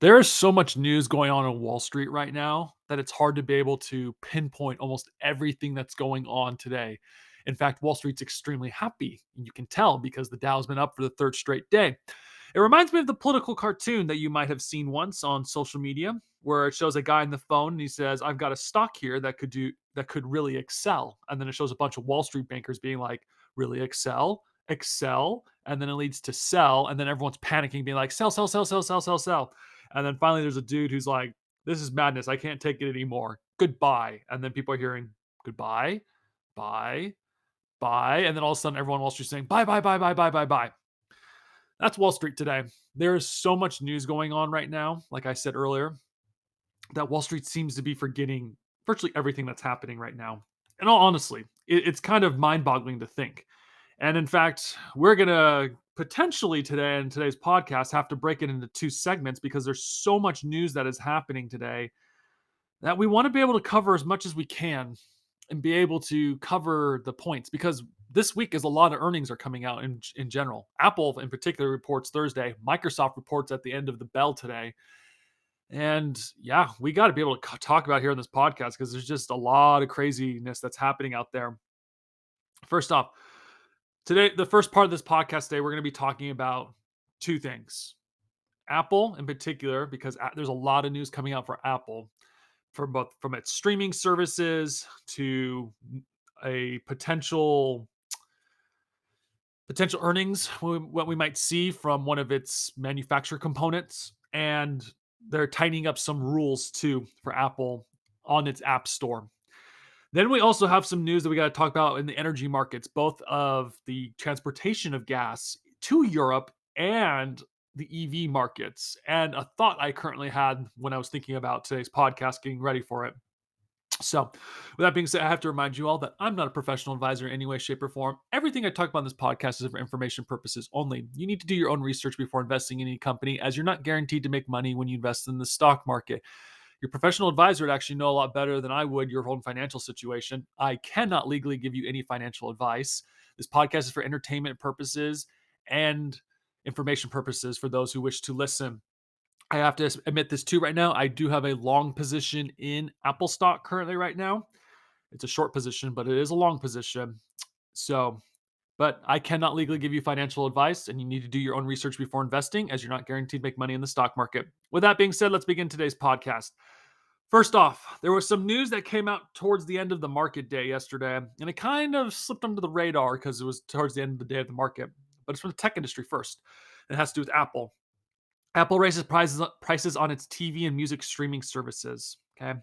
There is so much news going on Wall Street right now that it's hard to be able to pinpoint almost everything that's going on today. In fact, Wall Street's extremely happy. You can tell because the Dow's been up for the third straight day. It reminds me of the political cartoon that you might have seen once on social media, where it shows a guy on the phone and he says, "I've got a stock here that could really excel." And then it shows a bunch of Wall Street bankers being like, "Really excel? Excel?" And then it leads to sell, and then everyone's panicking, being like, "Sell, sell, sell, sell, sell, sell, sell." And then finally there's a dude who's like, "This is madness. I can't take it anymore. Goodbye." And then people are hearing goodbye, bye, bye. And then all of a sudden everyone on Wall Street's saying, "Bye, bye, bye, bye, bye, bye, bye." That's Wall Street today. There is so much news going on right now, like I said earlier, that Wall Street seems to be forgetting virtually everything that's happening right now. And all honestly, it's kind of mind-boggling to think. And in fact, we're gonna potentially today in today's podcast have to break it into two segments because there's so much news that is happening today that we want to be able to cover as much as we can and be able to cover the points because this week is a lot of earnings are coming out in general. Apple in particular reports Thursday. Microsoft reports at the end of the bell today. And yeah, we got to be able to talk about here in this podcast because there's just a lot of craziness that's happening out there. First off, today, the first part of this podcast today, we're going to be talking about two things. Apple in particular, because there's a lot of news coming out for Apple, from its streaming services to a potential earnings, what we might see from one of its manufacturer components, and they're tightening up some rules too for Apple on its app store. Then we also have some news that we got to talk about in the energy markets, both of the transportation of gas to Europe and the EV markets. And a thought I currently had when I was thinking about today's podcast, getting ready for it. So, with that being said, I have to remind you all that I'm not a professional advisor in any way, shape, or form. Everything I talk about in this podcast is for information purposes only. You need to do your own research before investing in any company, as you're not guaranteed to make money when you invest in the stock market. Your professional advisor would actually know a lot better than I would your own financial situation. I cannot legally give you any financial advice. This podcast is for entertainment purposes and information purposes for those who wish to listen. I have to admit this too right now. I do have a long position in Apple stock currently right now. It's a short position, but it is a long position. So, but I cannot legally give you financial advice, and you need to do your own research before investing, as you're not guaranteed to make money in the stock market. With that being said, let's begin today's podcast. First off, there was some news that came out towards the end of the market day yesterday, and it kind of slipped under the radar because it was towards the end of the day of the market. But it's from the tech industry first. It has to do with Apple. Apple raises prices on its TV and music streaming services. Okay.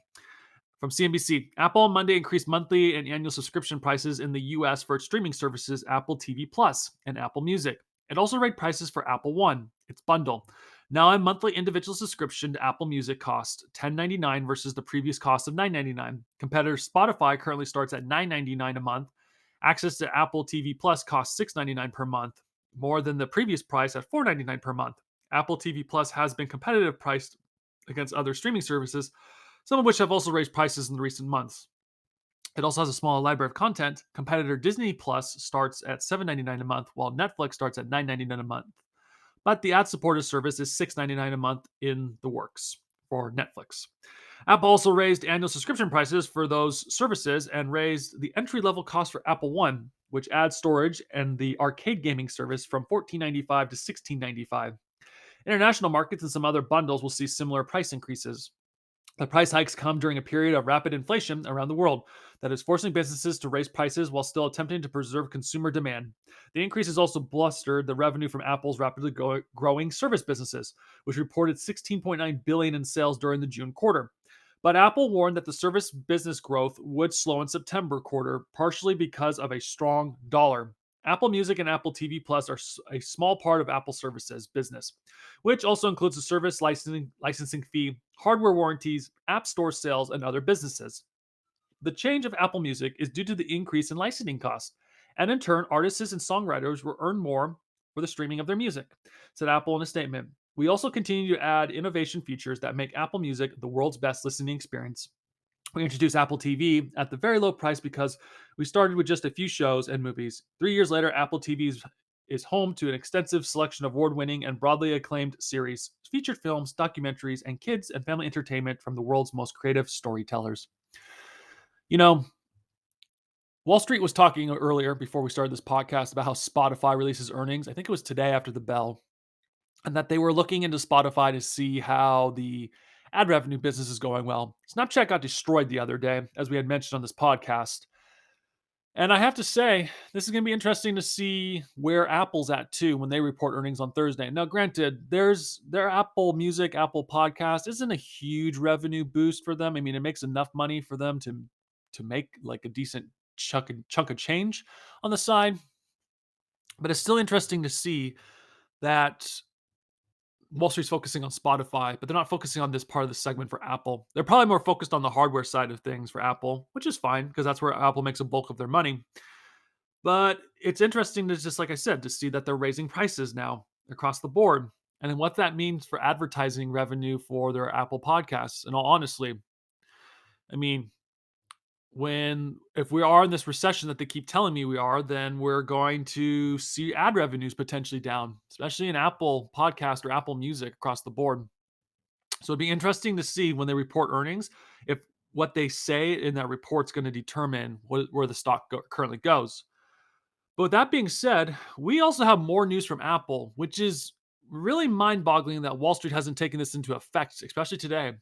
From CNBC, Apple on Monday increased monthly and annual subscription prices in the US for its streaming services, Apple TV Plus and Apple Music. It also raised prices for Apple One, its bundle. Now, a monthly individual subscription to Apple Music costs $10.99 versus the previous cost of $9.99. Competitor Spotify currently starts at $9.99 a month. Access to Apple TV Plus costs $6.99 per month, more than the previous price at $4.99 per month. Apple TV Plus has been competitive priced against other streaming services, some of which have also raised prices in the recent months. It also has a smaller library of content. Competitor Disney Plus starts at $7.99 a month, while Netflix starts at $9.99 a month. But the ad-supported service is $6.99 a month in the works for Netflix. Apple also raised annual subscription prices for those services and raised the entry-level cost for Apple One, which adds storage and the arcade gaming service from $14.95 to $16.95. International markets and some other bundles will see similar price increases. The price hikes come during a period of rapid inflation around the world that is forcing businesses to raise prices while still attempting to preserve consumer demand. The increases also blustered the revenue from Apple's rapidly growing service businesses, which reported $16.9 billion in sales during the June quarter. But Apple warned that the service business growth would slow in September quarter, partially because of a strong dollar. Apple Music and Apple TV Plus are a small part of Apple Services business, which also includes the service licensing fee, hardware warranties, app store sales, and other businesses. The change of Apple Music is due to the increase in licensing costs, and in turn, artists and songwriters will earn more for the streaming of their music, said Apple in a statement. We also continue to add innovation features that make Apple Music the world's best listening experience. We introduced Apple TV at the very low price because we started with just a few shows and movies. 3 years later, Apple TV is home to an extensive selection of award-winning and broadly acclaimed series, featured films, documentaries, and kids and family entertainment from the world's most creative storytellers. You know, Wall Street was talking earlier before we started this podcast about how Spotify releases earnings. I think it was today after the bell, and that they were looking into Spotify to see how the ad revenue business is going well. Snapchat got destroyed the other day, as we had mentioned on this podcast. And I have to say, this is going to be interesting to see where Apple's at too when they report earnings on Thursday. Now, granted, their Apple Music, Apple Podcast isn't a huge revenue boost for them. I mean, it makes enough money for them to make like a decent chunk of change on the side. But it's still interesting to see that Wall Street's focusing on Spotify, but they're not focusing on this part of the segment for Apple. They're probably more focused on the hardware side of things for Apple, which is fine because that's where Apple makes a bulk of their money. But it's interesting to just, like I said, to see that they're raising prices now across the board and then what that means for advertising revenue for their Apple podcasts. And all honestly, I mean, when if we are in this recession that they keep telling me we are, then we're going to see ad revenues potentially down, especially in Apple Podcast or Apple Music across the board. So it'd be interesting to see when they report earnings if what they say in that report is going to determine where the stock currently goes. But with that being said, we also have more news from Apple, which is really mind boggling that Wall Street hasn't taken this into effect, especially today.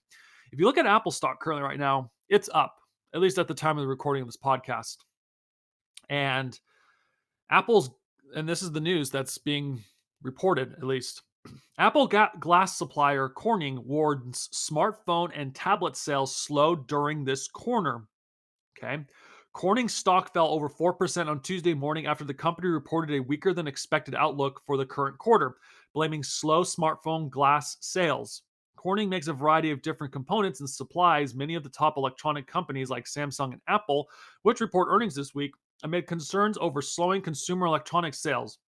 If you look at Apple stock currently right now, it's up, at least at the time of the recording of this podcast. And Apple's, and this is the news that's being reported at least. Apple glass supplier Corning warns smartphone and tablet sales slowed during this corner. Okay. Corning stock fell over 4% on Tuesday morning after the company reported a weaker than expected outlook for the current quarter, blaming slow smartphone glass sales. Corning makes a variety of different components and supplies many of the top electronic companies like Samsung and Apple, which report earnings this week amid concerns over slowing consumer electronics sales.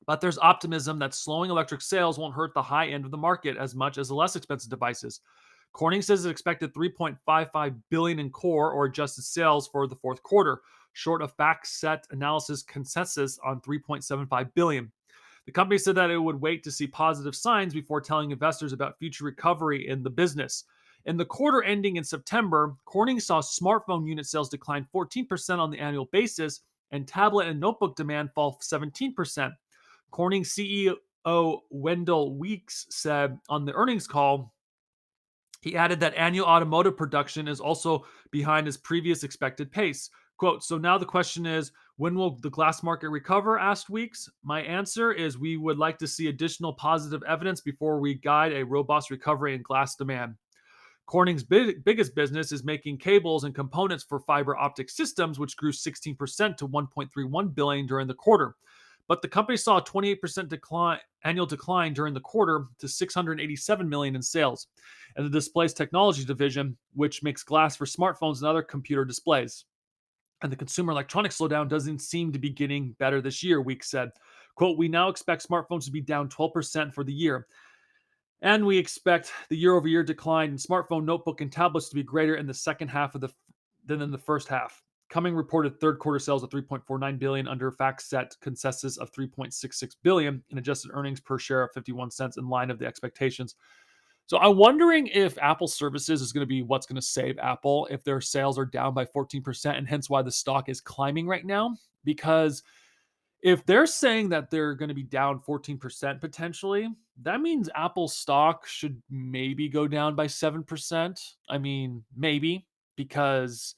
But there's optimism that slowing electric sales won't hurt the high end of the market as much as the less expensive devices. Corning says it expected 3.55 billion in core or adjusted sales for the fourth quarter, short of FactSet analysis consensus on 3.75 billion. The company said that it would wait to see positive signs before telling investors about future recovery in the business. In the quarter ending in September, Corning saw smartphone unit sales decline 14% on the annual basis and tablet and notebook demand fall 17%. Corning CEO Wendell Weeks said on the earnings call, he added that annual automotive production is also behind his previous expected pace. Quote, so now the question is, when will the glass market recover? Asked Weeks. My answer is we would like to see additional positive evidence before we guide a robust recovery in glass demand. Corning's biggest business is making cables and components for fiber optic systems, which grew 16% to 1.31 billion during the quarter. But the company saw a 28% annual decline during the quarter to 687 million in sales. And the displays technology division, which makes glass for smartphones and other computer displays. And the consumer electronics slowdown doesn't seem to be getting better this year, Weeks said. Quote, we now expect smartphones to be down 12% for the year. And we expect the year-over-year decline in smartphone, notebook, and tablets to be greater in the second half than in the first half. Cumming reported third quarter sales of 3.49 billion under FactSet consensus of 3.66 billion and adjusted earnings per share of 51 cents in line of the expectations. So I'm wondering if Apple services is going to be what's going to save Apple if their sales are down by 14% and hence why the stock is climbing right now. Because if they're saying that they're going to be down 14% potentially, that means Apple stock should maybe go down by 7%. I mean, maybe, because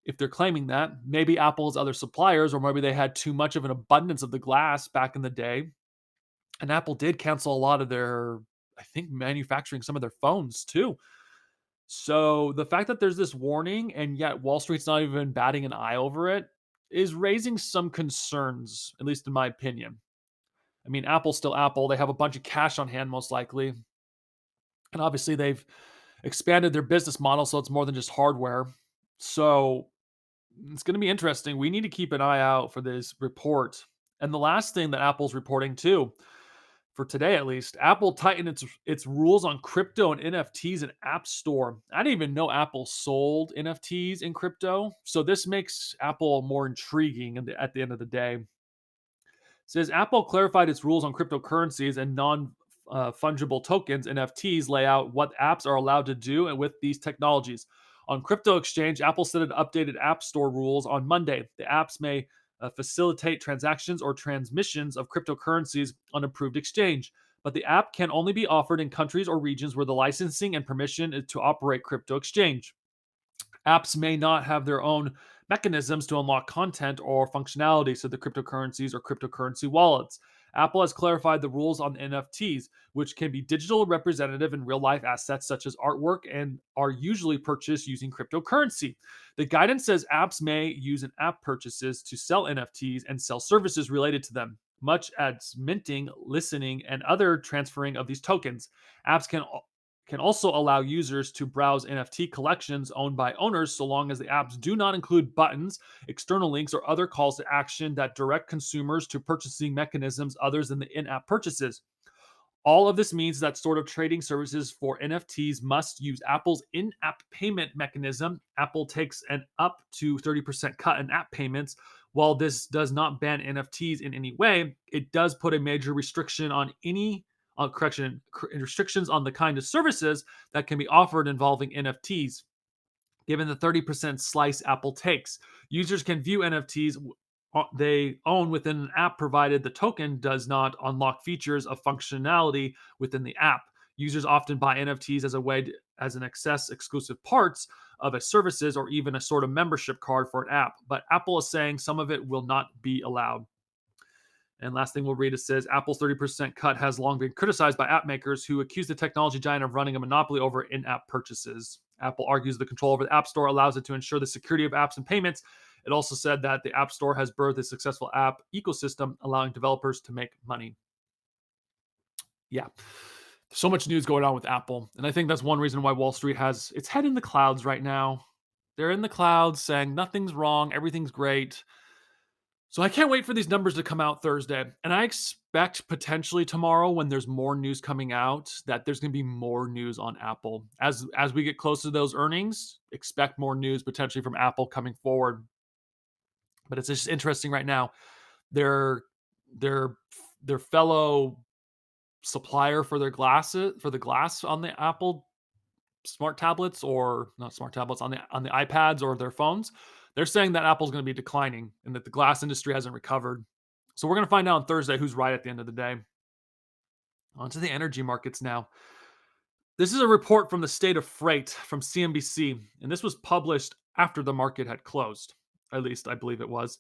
if they're claiming that, maybe Apple's other suppliers, or maybe they had too much of an abundance of the glass back in the day. And Apple did cancel a lot of their, I think, manufacturing some of their phones too. So the fact that there's this warning and yet Wall Street's not even batting an eye over it is raising some concerns, at least in my opinion. I mean, Apple's still Apple. They have a bunch of cash on hand, most likely. And obviously, they've expanded their business model, so it's more than just hardware. So it's going to be interesting. We need to keep an eye out for this report. And the last thing that Apple's reporting too, for today at least, Apple tightened its rules on crypto and NFTs in App Store. I didn't even know Apple sold NFTs in crypto, so this makes Apple more intriguing at the end of the day. Says Apple clarified its rules on cryptocurrencies and non fungible tokens, NFTs, lay out what apps are allowed to do and with these technologies. On crypto exchange, Apple said it updated App Store rules on Monday. The apps may facilitate transactions or transmissions of cryptocurrencies on approved exchange, but the app can only be offered in countries or regions where the licensing and permission is to operate crypto exchange. Apps may not have their own mechanisms to unlock content or functionality, so the cryptocurrencies or cryptocurrency wallets. Apple has clarified the rules on NFTs, which can be digital representative and real life assets such as artwork and are usually purchased using cryptocurrency. The guidance says apps may use an app purchases to sell NFTs and sell services related to them, much as minting, listening, and other transferring of these tokens. Apps can also allow users to browse NFT collections owned by owners so long as the apps do not include buttons, external links, or other calls to action that direct consumers to purchasing mechanisms other than the in app purchases. All of this means that sort of trading services for NFTs must use Apple's in app payment mechanism. Apple takes an up to 30% cut in app payments. While this does not ban NFTs in any way, it does put a major restriction on restrictions on the kind of services that can be offered involving NFTs. Given the 30% slice Apple takes, users can view NFTs they own within an app provided the token does not unlock features of functionality within the app. Users often buy NFTs as a way to, as an access exclusive parts of a services or even a sort of membership card for an app, but Apple is saying some of it will not be allowed. And last thing we'll read, it says Apple's 30% cut has long been criticized by app makers who accuse the technology giant of running a monopoly over in app purchases. Apple argues the control over the App Store allows it to ensure the security of apps and payments. It also said that the App Store has birthed a successful app ecosystem, allowing developers to make money. Yeah. So much news going on with Apple. And I think that's one reason why Wall Street has its head in the clouds right now. They're in the clouds saying nothing's wrong, everything's great. So I can't wait for these numbers to come out Thursday. And I expect potentially tomorrow when there's more news coming out that there's going to be more news on Apple. As we get closer to those earnings, expect more news potentially from Apple coming forward. But it's just interesting right now. Their their their fellow supplier for their glasses for the glass on the Apple smart tablets, or not smart tablets, on the iPads or their phones, they're saying that Apple's going to be declining and that the glass industry hasn't recovered. So we're going to find out on Thursday who's right at the end of the day. On to the energy markets now. This is a report from the State of Freight from CNBC, and this was published after the market had closed. At least I believe it was.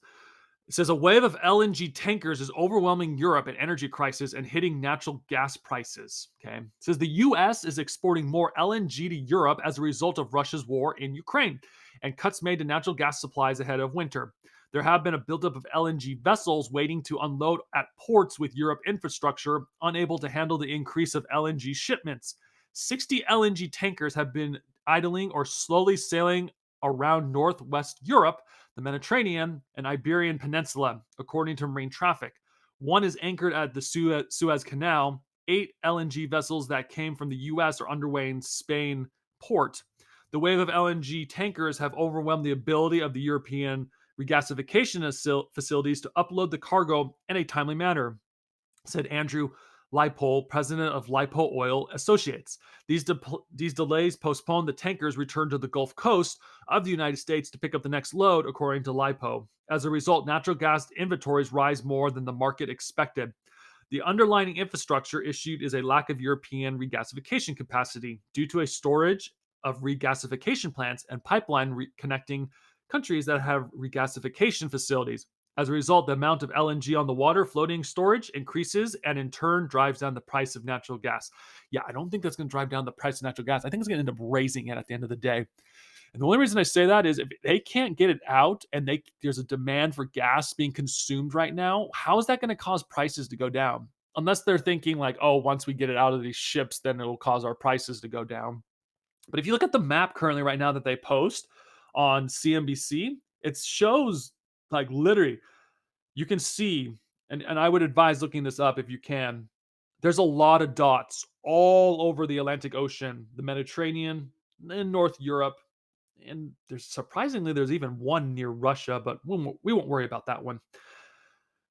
It says a wave of LNG tankers is overwhelming Europe in energy crisis and hitting natural gas prices. Okay. It says the US is exporting more LNG to Europe as a result of Russia's war in Ukraine and cuts made to natural gas supplies ahead of winter. There have been a buildup of LNG vessels waiting to unload at ports with Europe infrastructure unable to handle the increase of LNG shipments. 60 LNG tankers have been idling or slowly sailing around northwest Europe, the Mediterranean, and Iberian Peninsula, according to marine traffic. One is anchored at the Suez Canal. 8 LNG vessels that came from the US are underway in Spain port. The wave of LNG tankers have overwhelmed the ability of the European regasification facilities to upload the cargo in a timely manner, said Andrew Lipole, president of Lipole Oil Associates. These delays postponed the tankers' return to the Gulf Coast of the United States to pick up the next load, according to Lipole. As a result, natural gas inventories rise more than the market expected. The underlying infrastructure issued is a lack of European regasification capacity due to a storage of regasification plants and pipeline connecting countries that have regasification facilities. As a result, the amount of LNG on the water floating storage increases and in turn drives down the price of natural gas. Yeah, I don't think that's going to drive down the price of natural gas. I think it's going to end up raising it at the end of the day. And the only reason I say that is if they can't get it out and there's a demand for gas being consumed right now, how is that going to cause prices to go down? Unless they're thinking like, oh, once we get it out of these ships, then it'll cause our prices to go down. But if you look at the map currently right now that they post on CNBC, it shows like literally you can see, and I would advise looking this up if you can. There's a lot of dots all over the Atlantic Ocean, the Mediterranean, in North Europe, and there's even one near Russia, but we won't worry about that one.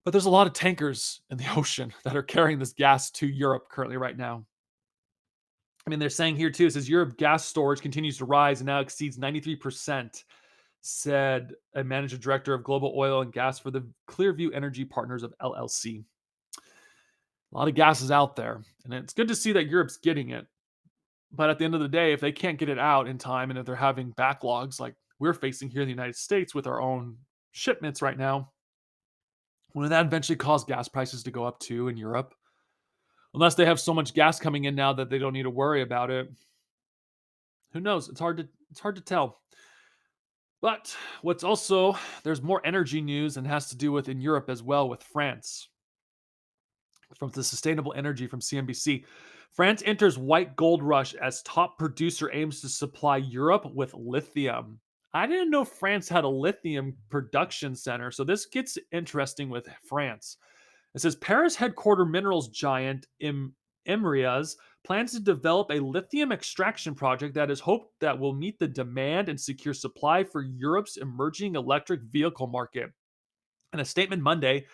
But there's a lot of tankers in the ocean that are carrying this gas to Europe currently right now. I mean, they're saying here too, it says Europe gas storage continues to rise and now exceeds 93%, said a managing director of global oil and gas for the Clearview Energy Partners of LLC. A lot of gas is out there, and it's good to see that Europe's getting it. But at the end of the day, if they can't get it out in time and if they're having backlogs like we're facing here in the United States with our own shipments right now, will that eventually cause gas prices to go up too in Europe? Unless they have so much gas coming in now that they don't need to worry about it. Who knows? It's hard to tell. But what's also there's more energy news and has to do with in Europe as well with France. From the sustainable energy from CNBC. France enters white gold rush as top producer aims to supply Europe with lithium. I didn't know France had a lithium production center, so this gets interesting with France. It says Paris headquarter minerals giant Emrias plans to develop a lithium extraction project that is hoped that will meet the demand and secure supply for Europe's emerging electric vehicle market. In a statement Monday,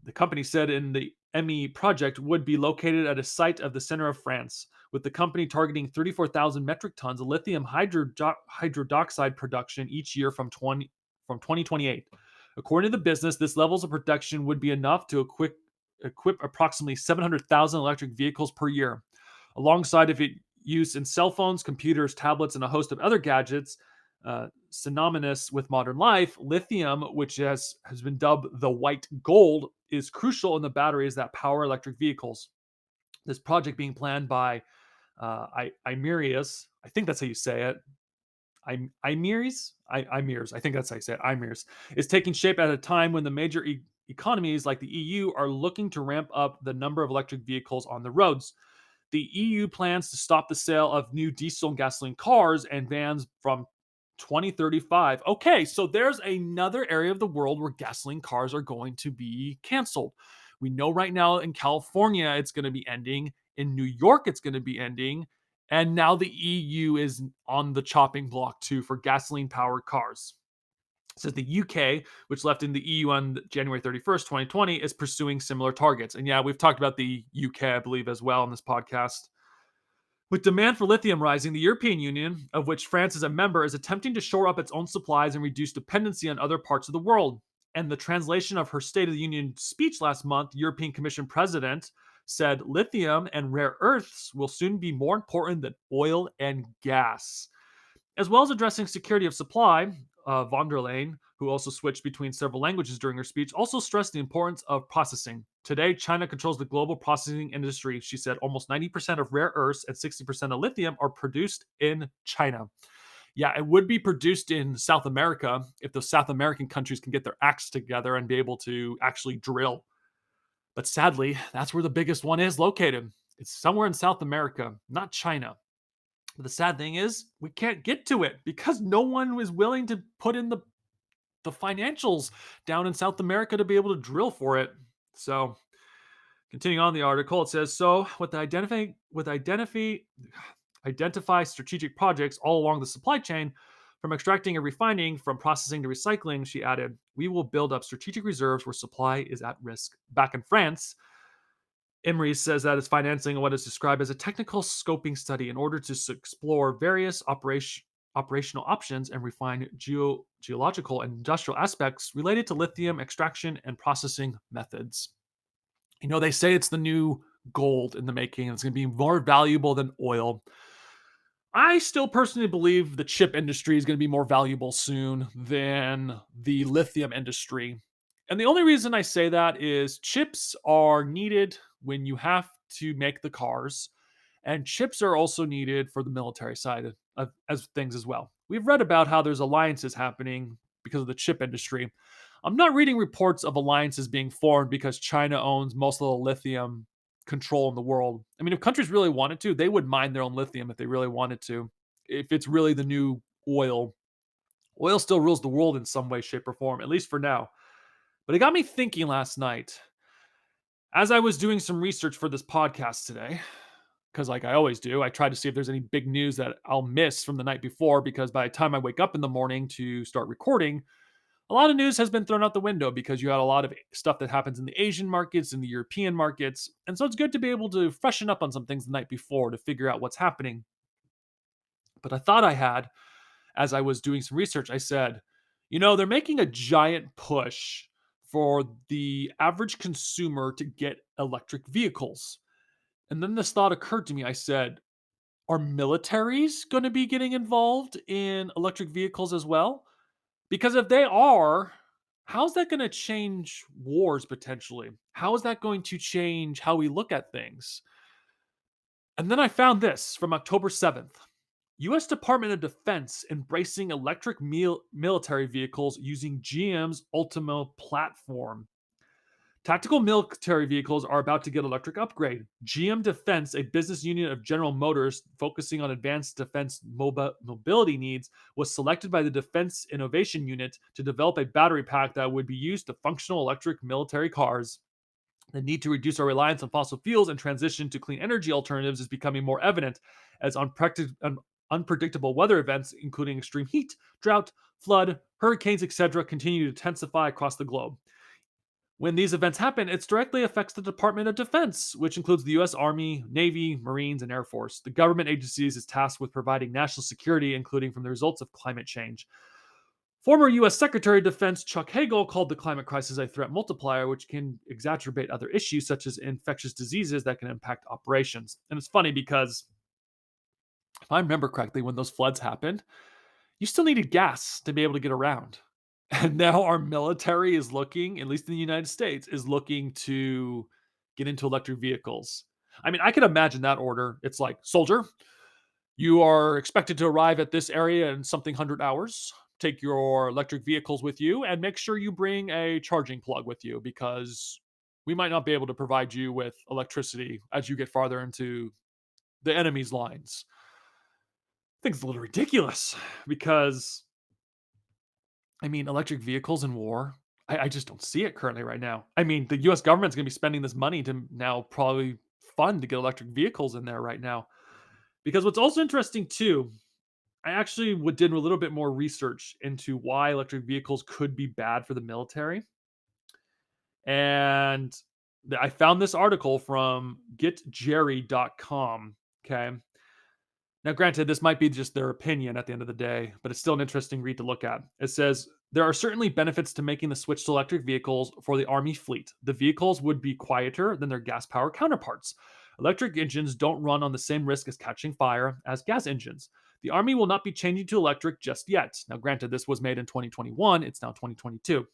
the company said in the ME project would be located at a site of the center of France, with the company targeting 34,000 metric tons of lithium hydroxide production each year from 2028. According to the business, this levels of production would be enough to equip approximately 700,000 electric vehicles per year. Alongside of it use in cell phones, computers, tablets, and a host of other gadgets, synonymous with modern life, lithium, which has been dubbed the white gold, is crucial in the batteries that power electric vehicles. This project being planned by Imerius, I think that's how you say it. Imirs, I think that's how you say it. Imirs is taking shape at a time when the major economies like the EU are looking to ramp up the number of electric vehicles on the roads. The EU plans to stop the sale of new diesel and gasoline cars and vans from 2035. Okay, so there's another area of the world where gasoline cars are going to be canceled. We know right now in California it's going to be ending, in New York it's going to be ending, and now the EU is on the chopping block too for gasoline powered cars. It says the UK, which left in the EU on January 31st, 2020, is pursuing similar targets. And yeah, we've talked about the UK, I believe, as well in this podcast. With demand for lithium rising, the European Union, of which France is a member, is attempting to shore up its own supplies and reduce dependency on other parts of the world. And the translation of her State of the Union speech last month, European Commission President said lithium and rare earths will soon be more important than oil and gas. As well as addressing security of supply, von der Leyen, who also switched between several languages during her speech, also stressed the importance of processing. Today, China controls the global processing industry. She said almost 90% of rare earths and 60% of lithium are produced in China. Yeah, it would be produced in South America if the South American countries can get their acts together and be able to actually drill. But sadly, that's where the biggest one is located. It's somewhere in South America, not China. But the sad thing is, we can't get to it because no one was willing to put in the financials down in South America to be able to drill for it. So, continuing on the article, it says so identify strategic projects all along the supply chain, from extracting and refining, from processing to recycling. She added, "We will build up strategic reserves where supply is at risk." Back in France, Emery says that it's financing what is described as a technical scoping study in order to explore various operational options and refine geological and industrial aspects related to lithium extraction and processing methods. You know, they say it's the new gold in the making, and it's going to be more valuable than oil. I still personally believe the chip industry is going to be more valuable soon than the lithium industry. And the only reason I say that is chips are needed when you have to make the cars, and chips are also needed for the military side of as things as well. We've read about how there's alliances happening because of the chip industry. I'm not reading reports of alliances being formed because China owns most of the lithium control in the world. I mean, if countries really wanted to, they would mine their own lithium if they really wanted to. If it's really the new oil, oil still rules the world in some way, shape, or form, at least for now. But it got me thinking last night as I was doing some research for this podcast today, because like I always do, I try to see if there's any big news that I'll miss from the night before, because by the time I wake up in the morning to start recording, A lot of news has been thrown out the window because you had a lot of stuff that happens in the Asian markets and the European markets. And so it's good to be able to freshen up on some things the night before to figure out what's happening. But I thought I had, as I was doing some research, I said, they're making a giant push for the average consumer to get electric vehicles. And then this thought occurred to me. I said, are militaries going to be getting involved in electric vehicles as well? Because if they are, how's that going to change wars potentially? How is that going to change how we look at things? And then I found this from October 7th. US Department of Defense embracing electric military vehicles using GM's Ultima platform. Tactical military vehicles are about to get electric upgrade. GM Defense, a business unit of General Motors focusing on advanced defense mobility needs, was selected by the Defense Innovation Unit to develop a battery pack that would be used to functional electric military cars. The need to reduce our reliance on fossil fuels and transition to clean energy alternatives is becoming more evident as unpredictable weather events, including extreme heat, drought, flood, hurricanes, etc., continue to intensify across the globe. When these events happen, it directly affects the Department of Defense, which includes the U.S. Army, Navy, Marines, and Air Force. The government agencies is tasked with providing national security, including from the results of climate change. Former U.S. Secretary of Defense Chuck Hagel called the climate crisis a threat multiplier, which can exacerbate other issues such as infectious diseases that can impact operations. And it's funny because if I remember correctly, when those floods happened, you still needed gas to be able to get around. And now our military is looking, at least in the United States, is looking to get into electric vehicles. I mean, I can imagine that order. It's like, soldier, you are expected to arrive at this area in something 100 hours. Take your electric vehicles with you and make sure you bring a charging plug with you because we might not be able to provide you with electricity as you get farther into the enemy's lines. I think it's a little ridiculous because I mean, electric vehicles in war, I just don't see it currently right now. I mean, the US government's gonna be spending this money to now probably fund to get electric vehicles in there right now. Because what's also interesting too, I actually did a little bit more research into why electric vehicles could be bad for the military. And I found this article from getjerry.com. Okay. Now, granted, this might be just their opinion at the end of the day, but it's still an interesting read to look at. It says there are certainly benefits to making the switch to electric vehicles for the Army fleet. The vehicles would be quieter than their gas powered counterparts. Electric engines don't run on the same risk as catching fire as gas engines. The Army will not be changing to electric just yet. Now, granted, this was made in 2021, it's now 2022.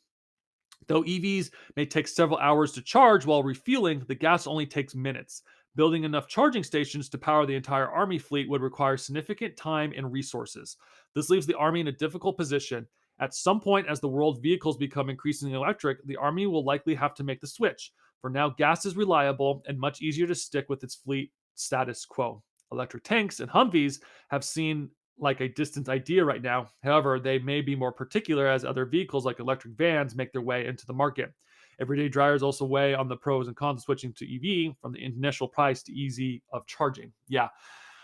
Though EVs may take several hours to charge while refueling, the gas only takes minutes. Building enough charging stations to power the entire Army fleet would require significant time and resources. This leaves the Army in a difficult position. At some point, as the world's vehicles become increasingly electric, the Army will likely have to make the switch. For now, gas is reliable and much easier to stick with its fleet status quo. Electric tanks and Humvees have seen like a distant idea right now. However, they may be more particular as other vehicles like electric vans make their way into the market. Everyday drivers also weigh on the pros and cons of switching to EV from the initial price to easy of charging. Yeah,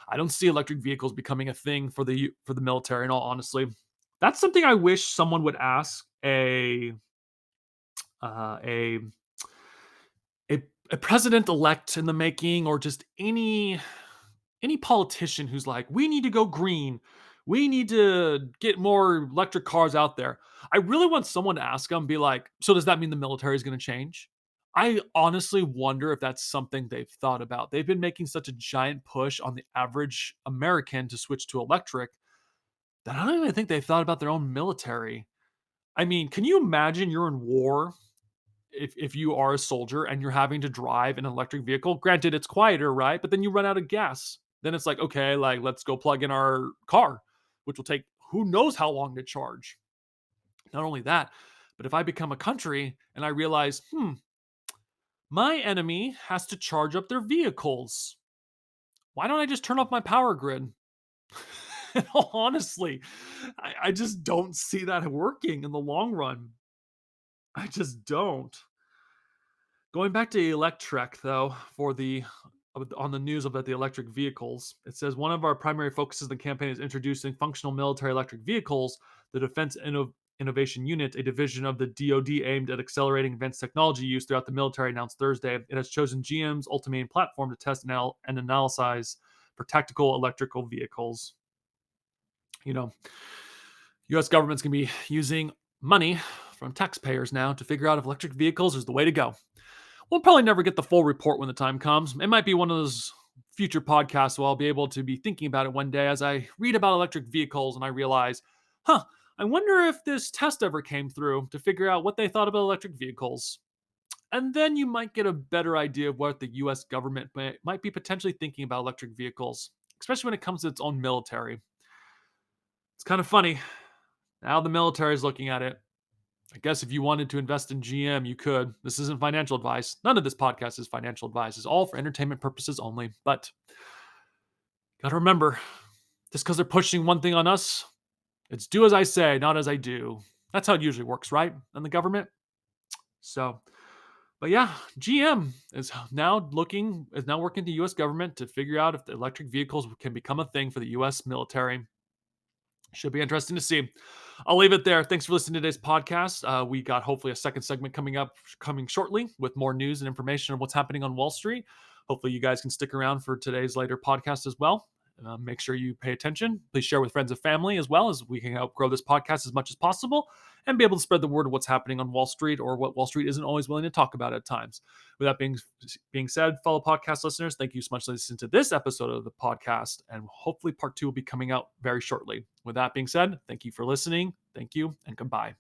I don't see electric vehicles becoming a thing for the military. In all honesty, that's something I wish someone would ask uh, a a president elect in the making, or just any politician who's like, we need to go green. We need to get more electric cars out there. I really want someone to ask them, be like, so does that mean the military is going to change? I honestly wonder if that's something they've thought about. They've been making such a giant push on the average American to switch to electric that I don't even think they've thought about their own military. I mean, can you imagine you're in war if you are a soldier and you're having to drive an electric vehicle? Granted, it's quieter, right? But then you run out of gas. Then it's like, okay, like let's go plug in our car, which will take who knows how long to charge. Not only that, but if I become a country and I realize, my enemy has to charge up their vehicles, why don't I just turn off my power grid? Honestly, I just don't see that working in the long run. I just don't. Going back to Electrek, though, for the on the news about the electric vehicles, it says one of our primary focuses of the campaign is introducing functional military electric vehicles. The Defense Innovation Unit, a division of the DoD aimed at accelerating advanced technology use throughout the military, announced Thursday it has chosen GM's Ultimatum platform to test and analyze for tactical electrical vehicles. You know, U.S. government's going to be using money from taxpayers now to figure out if electric vehicles is the way to go. We'll probably never get the full report when the time comes. It might be one of those future podcasts where I'll be able to be thinking about it one day as I read about electric vehicles and I realize, I wonder if this test ever came through to figure out what they thought about electric vehicles. And then you might get a better idea of what the US government might be potentially thinking about electric vehicles, especially when it comes to its own military. It's kind of funny. Now the military is looking at it. I guess if you wanted to invest in GM, you could. This isn't financial advice. None of this podcast is financial advice. It's all for entertainment purposes only. But gotta remember, just because they're pushing one thing on us, it's do as I say, not as I do. That's how it usually works, right? In the government. So, but yeah, GM is now working with the US government to figure out if the electric vehicles can become a thing for the US military. Should be interesting to see. I'll leave it there. Thanks for listening to today's podcast. We got hopefully a second segment coming shortly with more news and information on what's happening on Wall Street. Hopefully you guys can stick around for today's later podcast as well. Make sure you pay attention. Please share with friends and family as well, as we can help grow this podcast as much as possible and be able to spread the word of what's happening on Wall Street or what Wall Street isn't always willing to talk about at times. With that being said, fellow podcast listeners, thank you so much for listening to this episode of the podcast, and hopefully part 2 will be coming out very shortly. With that being said, thank you for listening. Thank you and goodbye.